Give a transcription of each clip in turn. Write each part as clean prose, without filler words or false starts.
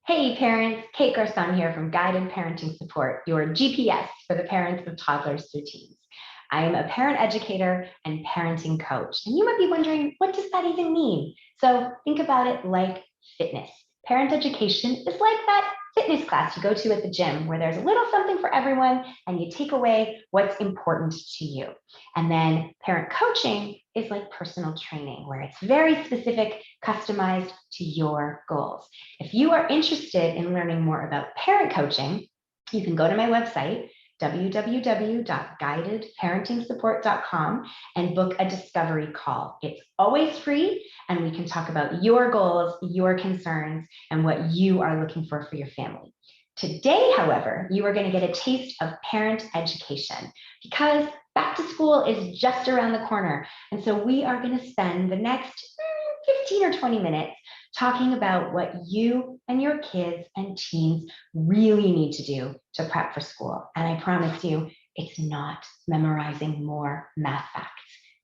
Hey parents, Kate Garson here from Guided Parenting Support, your GPS for the parents of toddlers through teens. I am a parent educator and parenting coach, and you might be wondering, what does that even mean? So think about it like fitness. Parent education is like that fitness class you go to at the gym where there's a little something for everyone and you take away what's important to you. And then parent coaching is like personal training where it's very specific, customized to your goals. If you are interested in learning more about parent coaching, you can go to my website, www.guidedparentingsupport.com, and book a discovery call. It's always free, and we can talk about your goals, your concerns, and what you are looking for your family. Today, however, you are going to get a taste of parent education because back to school is just around the corner. And so we are going to spend the next 15 or 20 minutes talking about what you and your kids and teens really need to do to prep for school. And I promise you, it's not memorizing more math facts.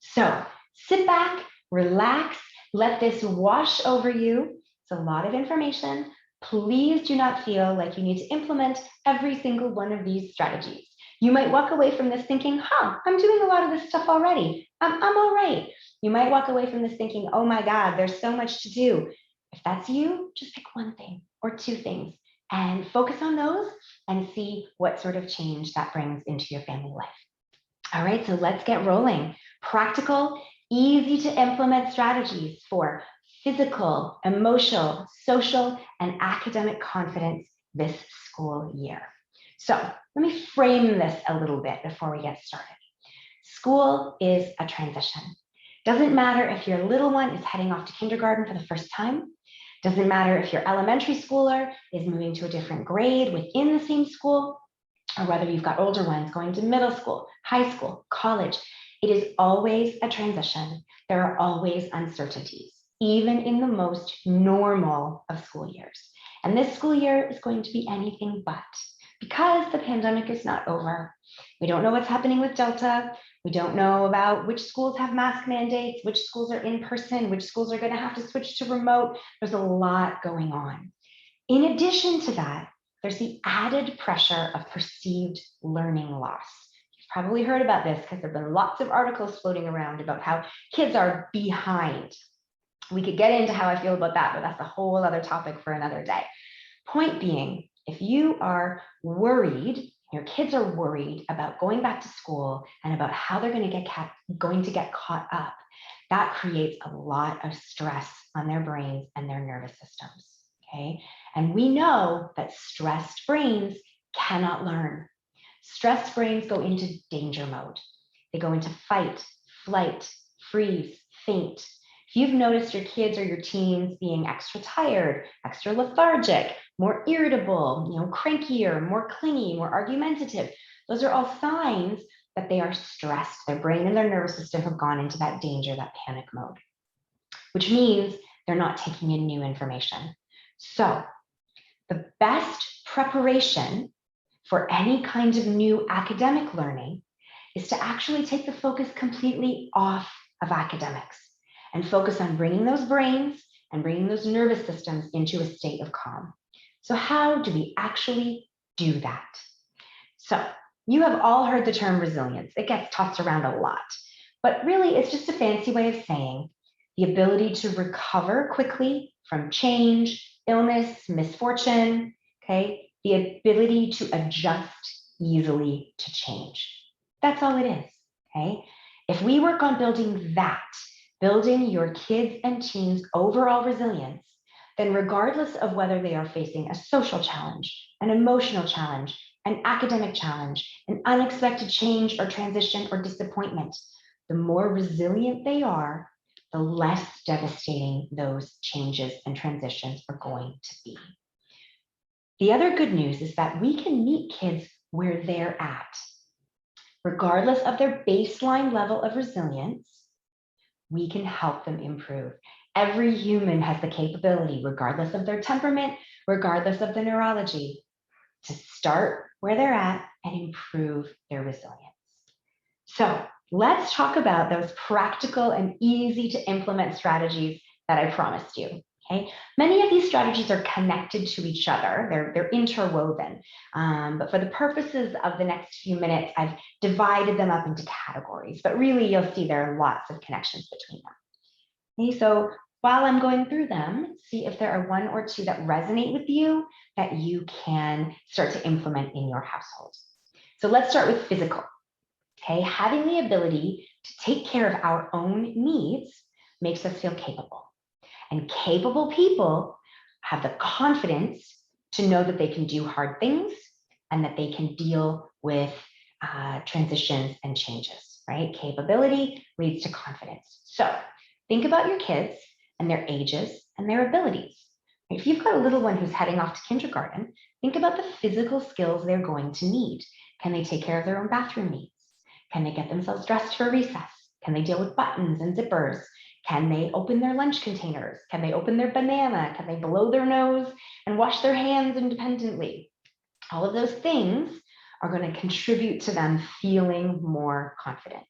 So sit back, relax, let this wash over you. It's a lot of information. Please do not feel like you need to implement every single one of these strategies. You might walk away from this thinking, I'm doing a lot of this stuff already. I'm all right. You might walk away from this thinking, oh my God, there's so much to do. If that's you, just pick one thing or two things and focus on those and see what sort of change that brings into your family life. All right, so let's get rolling. Practical, easy to implement strategies for physical, emotional, social, and academic confidence this school year. So let me frame this a little bit before we get started. School is a transition. Doesn't matter if your little one is heading off to kindergarten for the first time. Doesn't matter if your elementary schooler is moving to a different grade within the same school, or whether you've got older ones going to middle school, high school, college. It is always a transition. There are always uncertainties, even in the most normal of school years. And this school year is going to be anything but, because the pandemic is not over. We don't know what's happening with Delta. We don't know about which schools have mask mandates, which schools are in person, which schools are going to have to switch to remote. There's a lot going on. In addition to that, there's the added pressure of perceived learning loss. You've probably heard about this because there have been lots of articles floating around about how kids are behind. We could get into how I feel about that, but that's a whole other topic for another day. Point being, if you are worried, your kids are worried about going back to school and about how they're going to get caught up, that creates a lot of stress on their brains and their nervous systems. Okay, and we know that stressed brains cannot learn. Stressed brains go into danger mode. They go into fight, flight, freeze, faint. If you've noticed your kids or your teens being extra tired, extra lethargic, more irritable, crankier, more clingy, more argumentative, those are all signs that they are stressed. Their brain and their nervous system have gone into that danger, that panic mode, which means they're not taking in new information. So the best preparation for any kind of new academic learning is to actually take the focus completely off of academics and focus on bringing those brains and bringing those nervous systems into a state of calm. So how do we actually do that? So you have all heard the term resilience. It gets tossed around a lot, but really it's just a fancy way of saying the ability to recover quickly from change, illness, misfortune, okay? The ability to adjust easily to change. That's all it is, okay? If we work on building that, building your kids and teens' overall resilience, then regardless of whether they are facing a social challenge, an emotional challenge, an academic challenge, an unexpected change or transition or disappointment, the more resilient they are, the less devastating those changes and transitions are going to be. The other good news is that we can meet kids where they're at. Regardless of their baseline level of resilience, we can help them improve. Every human has the capability, regardless of their temperament, regardless of the neurology, to start where they're at and improve their resilience. So let's talk about those practical and easy to implement strategies that I promised you. Okay, many of these strategies are connected to each other. They're interwoven. But for the purposes of the next few minutes, I've divided them up into categories. But really, you'll see there are lots of connections between them. Okay, so while I'm going through them, see if there are one or two that resonate with you that you can start to implement in your household. So let's start with physical. Okay, having the ability to take care of our own needs makes us feel capable. And capable people have the confidence to know that they can do hard things and that they can deal with transitions and changes, right? Capability leads to confidence. So think about your kids and their ages and their abilities. If you've got a little one who's heading off to kindergarten, think about the physical skills they're going to need. Can they take care of their own bathroom needs? Can they get themselves dressed for recess? Can they deal with buttons and zippers? Can they open their lunch containers? Can they open their banana? Can they blow their nose and wash their hands independently? All of those things are going to contribute to them feeling more confident.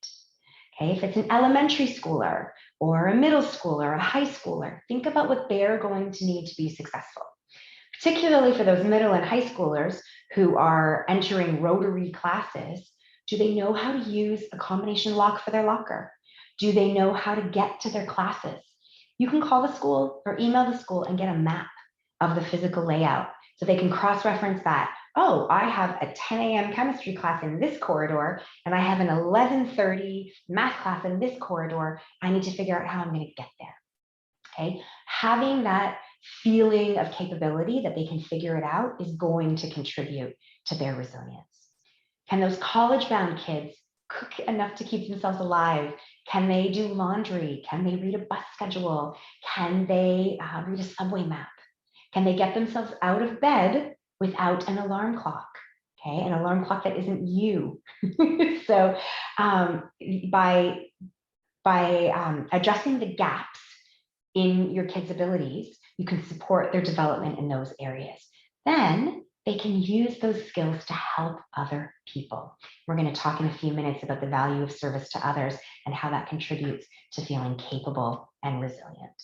Okay, if it's an elementary schooler or a middle schooler or a high schooler, think about what they're going to need to be successful. Particularly for those middle and high schoolers who are entering Rotary classes, do they know how to use a combination lock for their locker? Do they know how to get to their classes? You can call the school or email the school and get a map of the physical layout so they can cross-reference that. Oh, I have a 10 a.m. chemistry class in this corridor, and I have an 11:30 math class in this corridor. I need to figure out how I'm going to get there. Okay, having that feeling of capability that they can figure it out is going to contribute to their resilience. Can those college-bound kids cook enough to keep themselves alive? Can they do laundry? Can they read a bus schedule? Can they read a subway map? Can they get themselves out of bed without an alarm clock? Okay, an alarm clock that isn't you. So by addressing the gaps in your kids' abilities, you can support their development in those areas. Then they can use those skills to help other people. We're going to talk in a few minutes about the value of service to others and how that contributes to feeling capable and resilient.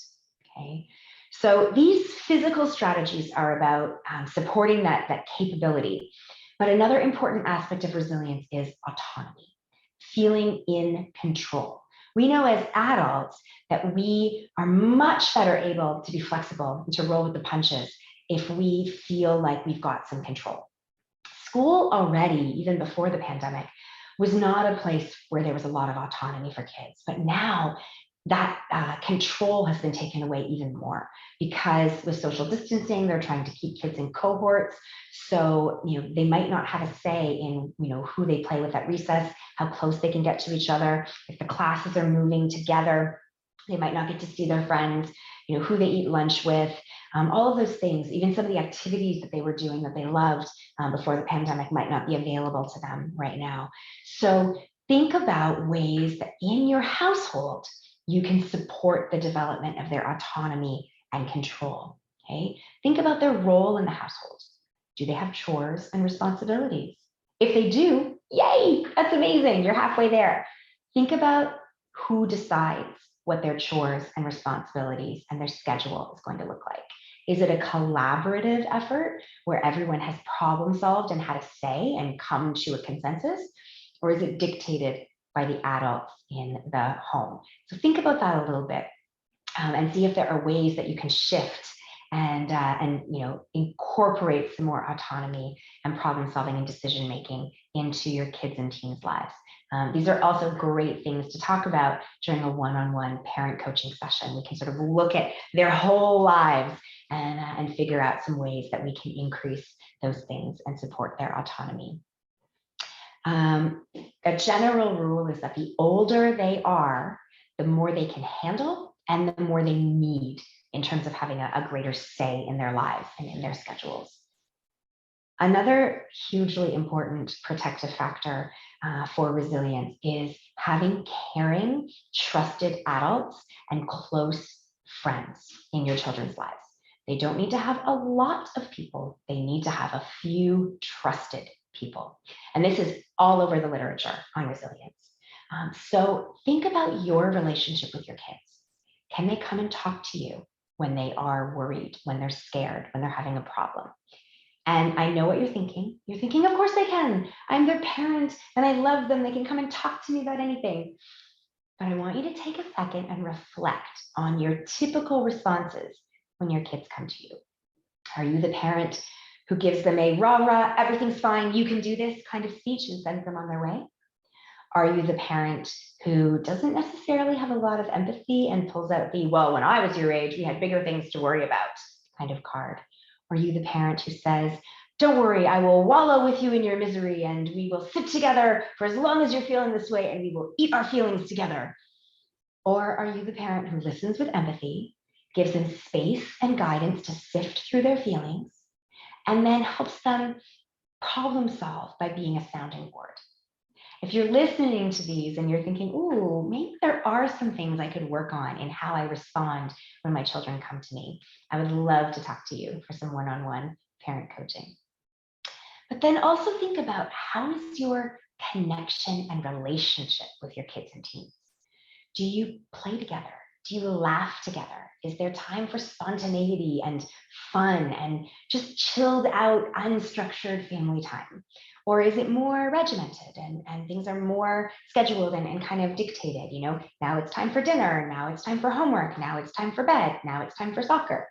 Okay, so these physical strategies are about supporting that capability. But another important aspect of resilience is autonomy, feeling in control. We know as adults that we are much better able to be flexible and to roll with the punches if we feel like we've got some control. School already, even before the pandemic, was not a place where there was a lot of autonomy for kids. But now that control has been taken away even more because with social distancing, they're trying to keep kids in cohorts. So, they might not have a say in, who they play with at recess, how close they can get to each other. If the classes are moving together, they might not get to see their friends, who they eat lunch with, all of those things, even some of the activities that they were doing that they loved before the pandemic might not be available to them right now. So think about ways that in your household, you can support the development of their autonomy and control. Okay, think about their role in the household. Do they have chores and responsibilities? If they do, yay, that's amazing. You're halfway there. Think about who decides what their chores and responsibilities and their schedule is going to look like. Is it a collaborative effort where everyone has problem solved and had a say and come to a consensus? Or is it dictated by the adults in the home? So think about that a little bit and see if there are ways that you can shift and incorporate some more autonomy and problem solving and decision making into your kids and teens' lives. These are also great things to talk about during a one-on-one parent coaching session. We can sort of look at their whole lives and figure out some ways that we can increase those things and support their autonomy. A general rule is that the older they are, the more they can handle and the more they need in terms of having a greater say in their lives and in their schedules. Another hugely important protective factor for resilience is having caring, trusted adults and close friends in your children's lives. They don't need to have a lot of people. They need to have a few trusted people. And this is all over the literature on resilience. So think about your relationship with your kids. Can they come and talk to you? when they are worried, when they're scared, when they're having a problem. And I know what you're thinking. You're thinking, of course they can. I'm their parent and I love them. They can come and talk to me about anything. But I want you to take a second and reflect on your typical responses when your kids come to you. Are you the parent who gives them a rah rah, everything's fine, you can do this kind of speech and sends them on their way? Are you the parent who doesn't necessarily have a lot of empathy and pulls out the, well, when I was your age, we had bigger things to worry about kind of card? Are you the parent who says, don't worry, I will wallow with you in your misery and we will sit together for as long as you're feeling this way and we will eat our feelings together? Or are you the parent who listens with empathy, gives them space and guidance to sift through their feelings, and then helps them problem solve by being a sounding board? If you're listening to these and you're thinking, ooh, maybe there are some things I could work on in how I respond when my children come to me, I would love to talk to you for some one-on-one parent coaching. But then also think about, how is your connection and relationship with your kids and teens? Do you play together? Do you laugh together? Is there time for spontaneity and fun and just chilled out, unstructured family time? Or is it more regimented and things are more scheduled and kind of dictated? You know, now it's time for dinner, now it's time for homework, now it's time for bed, now it's time for soccer.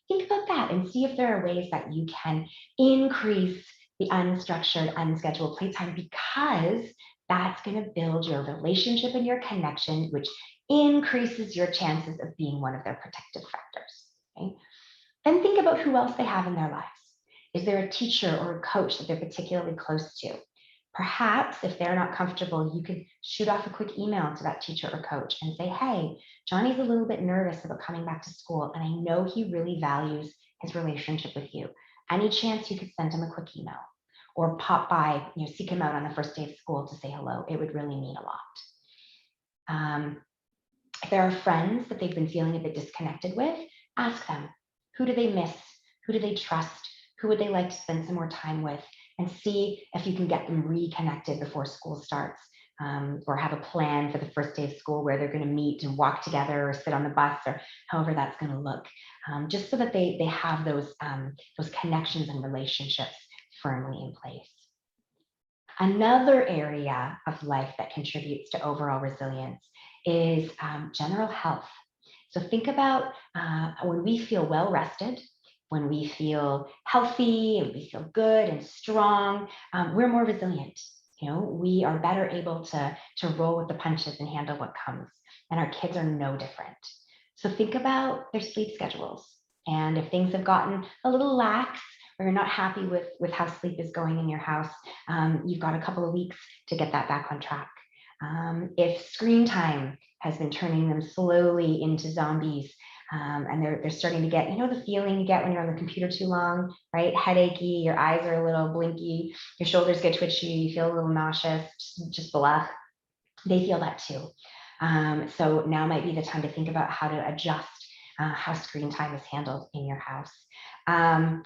Think about that and see if there are ways that you can increase the unstructured, unscheduled playtime, because that's going to build your relationship and your connection, which increases your chances of being one of their protective factors. Okay? Then think about who else they have in their lives. Is there a teacher or a coach that they're particularly close to? Perhaps if they're not comfortable, you could shoot off a quick email to that teacher or coach and say, hey, Johnny's a little bit nervous about coming back to school, and I know he really values his relationship with you. Any chance you could send him a quick email or pop by, seek him out on the first day of school to say hello? It would really mean a lot. If there are friends that they've been feeling a bit disconnected with, ask them, who do they miss? Who do they trust? Who would they like to spend some more time with? And see if you can get them reconnected before school starts, or have a plan for the first day of school where they're going to meet and walk together or sit on the bus, or however that's going to look, just so that they have those connections and relationships firmly in place. Another area of life that contributes to overall resilience is general health. So think about when we feel well rested, when we feel healthy and we feel good and strong, we're more resilient. We are better able to roll with the punches and handle what comes. And our kids are no different. So think about their sleep schedules. And if things have gotten a little lax, or you're not happy with how sleep is going in your house, you've got a couple of weeks to get that back on track. If screen time has been turning them slowly into zombies, and they're starting to get, the feeling you get when you're on the computer too long, right? Headachy, your eyes are a little blinky, your shoulders get twitchy, you feel a little nauseous, just blah. They feel that too. So now might be the time to think about how to adjust how screen time is handled in your house.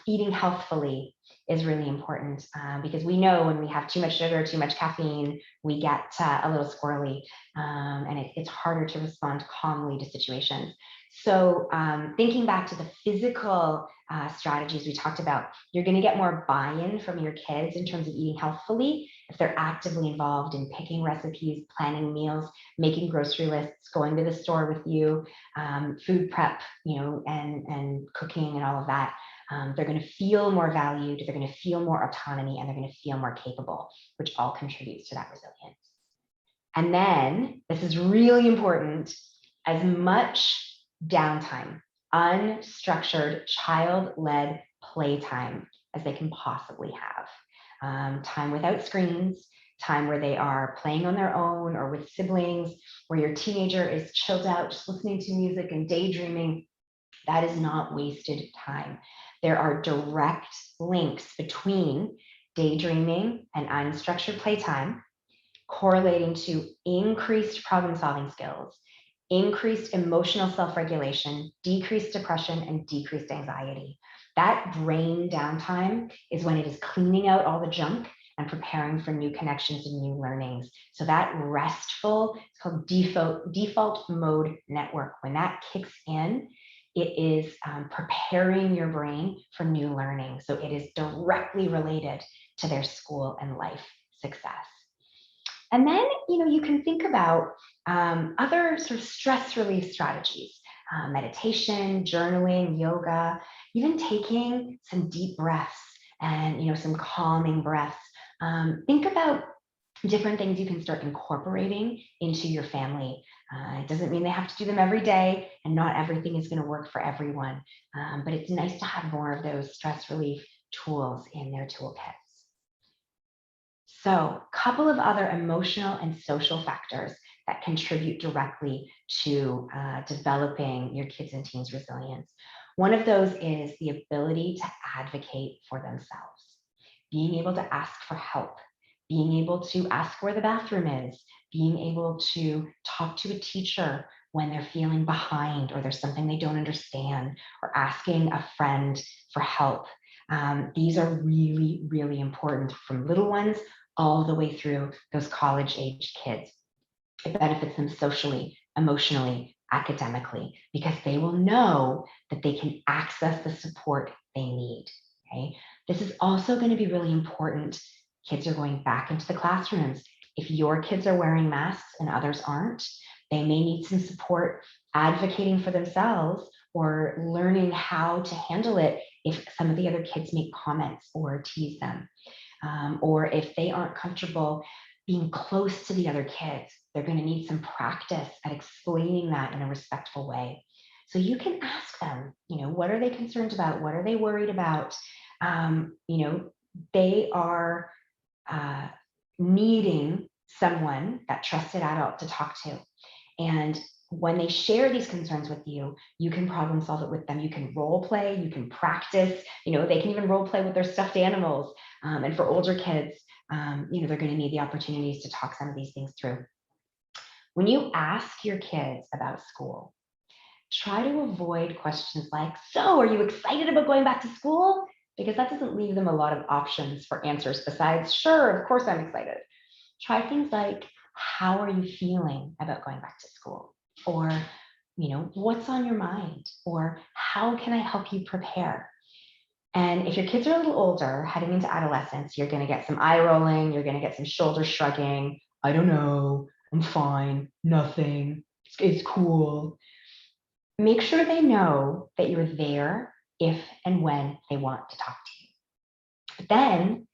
Eating healthfully is really important, because we know when we have too much sugar, too much caffeine, we get a little squirrely, and it's harder to respond calmly to situations. So thinking back to the physical strategies we talked about, you're going to get more buy-in from your kids in terms of eating healthfully if they're actively involved in picking recipes, planning meals, making grocery lists, going to the store with you, food prep, and cooking and all of that. They're going to feel more valued, they're going to feel more autonomy, and they're going to feel more capable, which all contributes to that resilience. And then, this is really important, as much downtime, unstructured, child-led playtime as they can possibly have. Time without screens, time where they are playing on their own or with siblings, where your teenager is chilled out, just listening to music and daydreaming. That is not wasted time. There are direct links between daydreaming and unstructured playtime, correlating to increased problem-solving skills, increased emotional self-regulation, decreased depression, and decreased anxiety. That brain downtime is when it is cleaning out all the junk and preparing for new connections and new learnings. So that restful, it's called default mode network, when that kicks in, it is preparing your brain for new learning. So it is directly related to their school and life success. And then, you can think about other sort of stress relief strategies, meditation, journaling, yoga, even taking some deep breaths and, some calming breaths. Think about different things you can start incorporating into your family. It doesn't mean they have to do them every day, and not everything is going to work for everyone. But it's nice to have more of those stress relief tools in their toolkits. So, a couple of other emotional and social factors that contribute directly to developing your kids' and teens' resilience. One of those is the ability to advocate for themselves, being able to ask for help, being able to ask where the bathroom is, being able to talk to a teacher when they're feeling behind or there's something they don't understand, or asking a friend for help. These are really, really important, from little ones all the way through those college-age kids. It benefits them socially, emotionally, academically, because they will know that they can access the support they need. Okay? This is also going to be really important. Kids are going back into the classrooms. If your kids are wearing masks and others aren't, they may need some support advocating for themselves or learning how to handle it if some of the other kids make comments or tease them. Or if they aren't comfortable being close to the other kids, they're going to need some practice at explaining that in a respectful way. So you can ask them, what are they concerned about? What are they worried about? They are needing someone, that trusted adult, to talk to. And when they share these concerns with you, you can problem solve it with them. You can role play, you can practice, they can even role play with their stuffed animals. And for older kids, they're going to need the opportunities to talk some of these things through. When you ask your kids about school, try to avoid questions like, so are you excited about going back to school? Because that doesn't leave them a lot of options for answers besides, sure, of course I'm excited. Try things like, how are you feeling about going back to school? Or, what's on your mind? Or how can I help you prepare? And if your kids are a little older, heading into adolescence, you're going to get some eye rolling, you're going to get some shoulder shrugging. I don't know, I'm fine, nothing, it's cool. Make sure they know that you're there if and when they want to talk to you. But then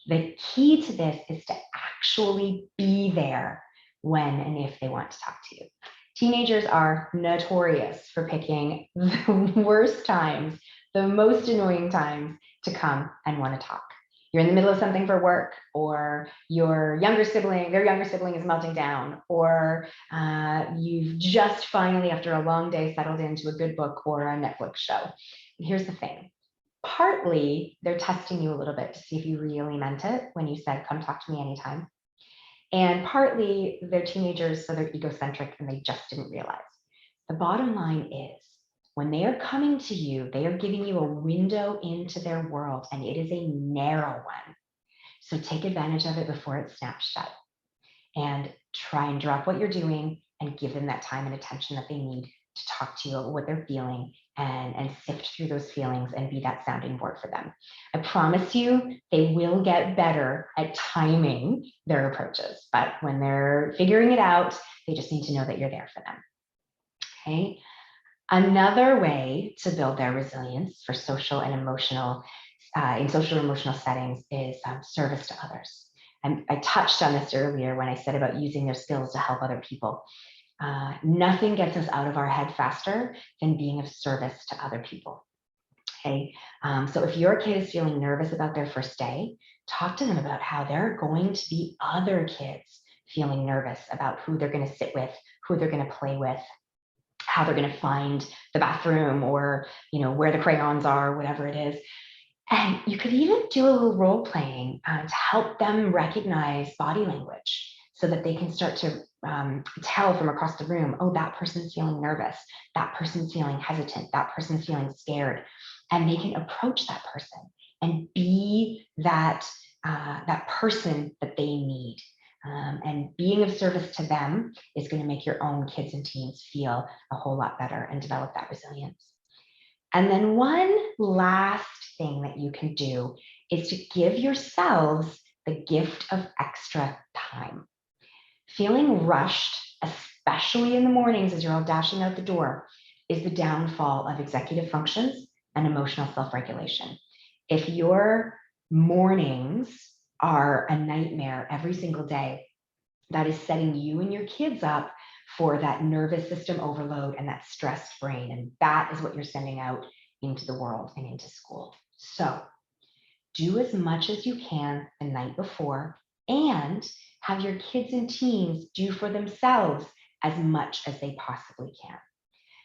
the key to this is to actually be there when and if they want to talk to you. Teenagers are notorious for picking the worst times, the most annoying times to come and want to talk. You're in the middle of something for work, or their younger sibling is melting down, or you've just finally, after a long day, settled into a good book or a Netflix show. And here's the thing. Partly, they're testing you a little bit to see if you really meant it when you said, come talk to me anytime. And partly, they're teenagers, so they're egocentric and they just didn't realize. The bottom line is, when they are coming to you, they are giving you a window into their world, and it is a narrow one. So take advantage of it before it snaps shut. And try and drop what you're doing and give them that time and attention that they need to talk to you about what they're feeling and sift through those feelings and be that sounding board for them. I promise you, they will get better at timing their approaches. But when they're figuring it out, they just need to know that you're there for them. Okay. Another way to build their resilience for social and emotional, in social and emotional settings, is service to others. And I touched on this earlier when I said about using their skills to help other people. Nothing gets us out of our head faster than being of service to other people. Okay, so if your kid is feeling nervous about their first day, talk to them about how there are going to be other kids feeling nervous about who they're going to sit with, who they're going to play with, how they're going to find the bathroom, or where the crayons are, whatever it is. And you could even do a little role playing to help them recognize body language, so that they can start to tell from across the room, oh, that person's feeling nervous, that person's feeling hesitant, that person's feeling scared. And they can approach that person and be that person that they need. And being of service to them is going to make your own kids and teens feel a whole lot better and develop that resilience. And then one last thing that you can do is to give yourselves the gift of extra time. Feeling rushed, especially in the mornings as you're all dashing out the door, is the downfall of executive functions and emotional self-regulation. If your mornings are a nightmare every single day, that is setting you and your kids up for that nervous system overload and that stressed brain. And that is what you're sending out into the world and into school. So do as much as you can the night before, and have your kids and teens do for themselves as much as they possibly can.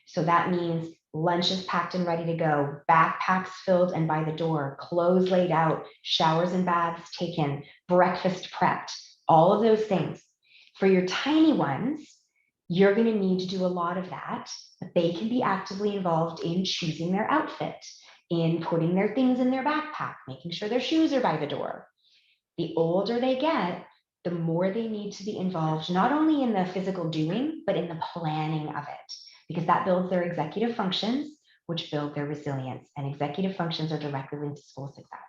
So that means lunches packed and ready to go, backpacks filled and by the door, clothes laid out, showers and baths taken, breakfast prepped, all of those things. For your tiny ones, you're going to need to do a lot of that, but they can be actively involved in choosing their outfit, in putting their things in their backpack, making sure their shoes are by the door. The older they get, the more they need to be involved, not only in the physical doing, but in the planning of it, because that builds their executive functions, which build their resilience. And executive functions are directly linked to school success.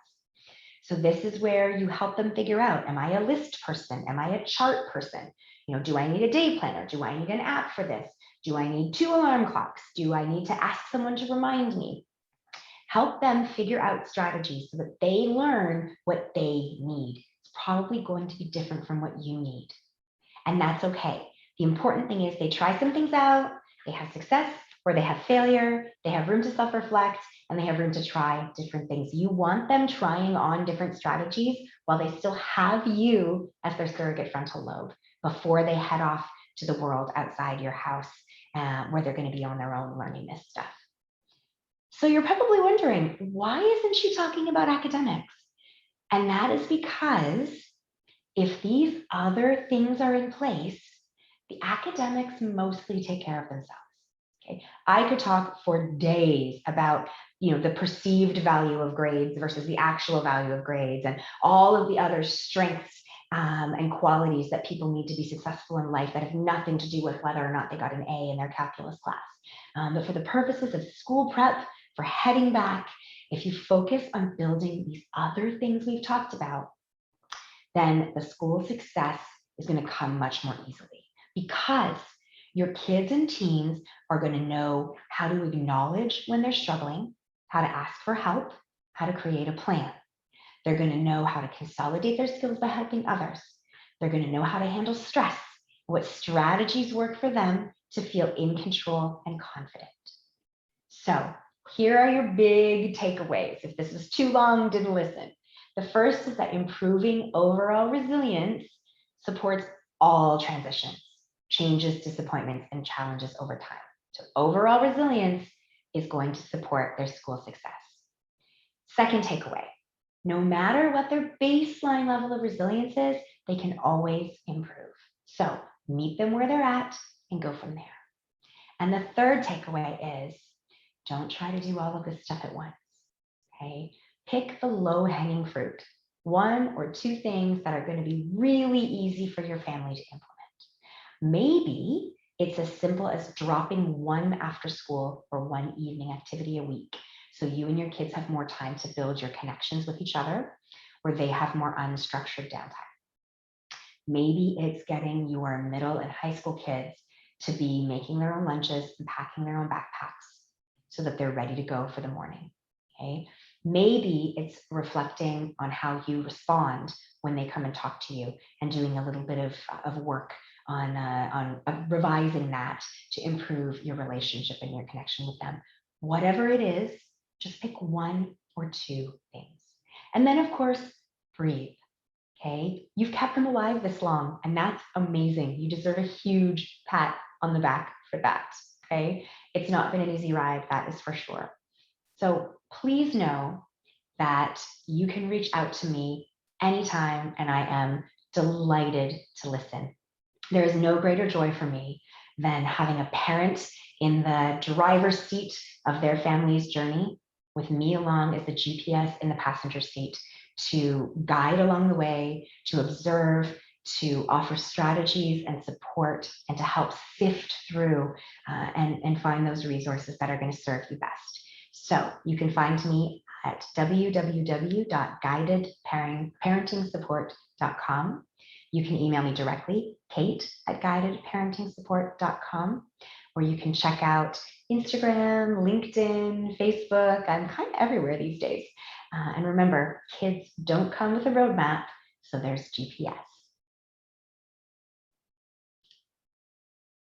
So this is where you help them figure out, am I a list person? Am I a chart person? Do I need a day planner? Do I need an app for this? Do I need 2 alarm clocks? Do I need to ask someone to remind me? Help them figure out strategies so that they learn what they need. It's probably going to be different from what you need. And that's okay. The important thing is they try some things out, they have success or they have failure, they have room to self-reflect, and they have room to try different things. You want them trying on different strategies while they still have you as their surrogate frontal lobe before they head off to the world outside your house where they're going to be on their own learning this stuff. So you're probably wondering, why isn't she talking about academics? And that is because if these other things are in place, the academics mostly take care of themselves. Okay, I could talk for days about the perceived value of grades versus the actual value of grades and all of the other strengths and qualities that people need to be successful in life that have nothing to do with whether or not they got an A in their calculus class. But for the purposes of school prep, for heading back, if you focus on building these other things we've talked about, then the school success is going to come much more easily, because your kids and teens are going to know how to acknowledge when they're struggling, how to ask for help, how to create a plan. They're going to know how to consolidate their skills by helping others. They're going to know how to handle stress, what strategies work for them to feel in control and confident. So here are your big takeaways. If this was too long, didn't listen. The first is that improving overall resilience supports all transitions, changes, disappointments, and challenges over time. So overall resilience is going to support their school success. Second takeaway, no matter what their baseline level of resilience is, they can always improve. So meet them where they're at and go from there. And the third takeaway is, don't try to do all of this stuff at once, okay? Pick the low-hanging fruit, 1 or 2 things that are going to be really easy for your family to implement. Maybe it's as simple as dropping 1 after school or 1 evening activity a week, so you and your kids have more time to build your connections with each other, or they have more unstructured downtime. Maybe it's getting your middle and high school kids to be making their own lunches and packing their own backpacks so that they're ready to go for the morning, okay? Maybe it's reflecting on how you respond when they come and talk to you and doing a little bit of work on revising that to improve your relationship and your connection with them. Whatever it is, just pick 1 or 2 things. And then, of course, breathe, okay? You've kept them alive this long, and that's amazing. You deserve a huge pat on the back for that, okay? It's not been an easy ride, that is for sure. So please know that you can reach out to me anytime, and I am delighted to listen. There is no greater joy for me than having a parent in the driver's seat of their family's journey with me along as the GPS in the passenger seat to guide along the way, to observe, to offer strategies and support, and to help sift through and find those resources that are going to serve you best. So you can find me at www.guidedparentingsupport.com. You can email me directly, kate@guidedparentingsupport.com, or you can check out Instagram, LinkedIn, Facebook. I'm kind of everywhere these days. And remember, kids don't come with a roadmap, so there's GPS.